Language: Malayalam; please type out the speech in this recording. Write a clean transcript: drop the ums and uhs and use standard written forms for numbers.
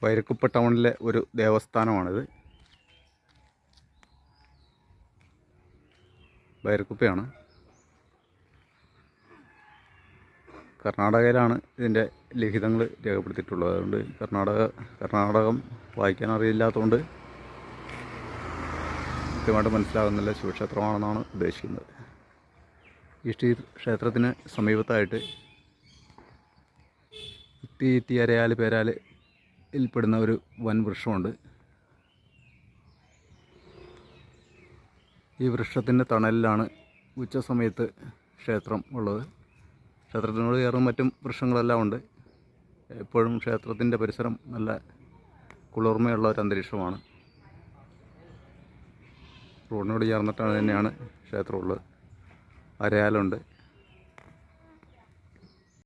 വൈരക്കുപ്പ ടൗണിലെ ഒരു ദേവസ്ഥാനമാണിത്. വൈരക്കുപ്പയാണ്. കർണാടകയിലാണ് ഇതിൻ്റെ ലിഖിതങ്ങൾ രേഖപ്പെടുത്തിയിട്ടുള്ളത്. അതുകൊണ്ട് കർണാടകം വായിക്കാൻ അറിയില്ലാത്തതുകൊണ്ട് കൃത്യമായിട്ട് മനസ്സിലാകുന്നില്ല ശിവക്ഷേത്രമാണെന്നാണ് ഉദ്ദേശിക്കുന്നത്. ഈ ക്ഷേത്രത്തിന് സമീപത്തായിട്ട് ഇത്തി അരയാൽ പേരാലിൽപ്പെടുന്ന ഒരു വൻ വൃക്ഷമുണ്ട്. ഈ വൃക്ഷത്തിൻ്റെ തണലിലാണ് ഉച്ച സമയത്ത് ക്ഷേത്രം ഉള്ളത്. ക്ഷേത്രത്തിനോട് ചേർന്ന് മറ്റും വൃക്ഷങ്ങളെല്ലാം ഉണ്ട്. എപ്പോഴും ക്ഷേത്രത്തിൻ്റെ പരിസരം നല്ല കുളിർമയുള്ള ഒരു അന്തരീക്ഷമാണ്. റോഡിനോട് ചേർന്നിട്ടാണ് തന്നെയാണ് ക്ഷേത്രമുള്ളത്. അരയാലുണ്ട്.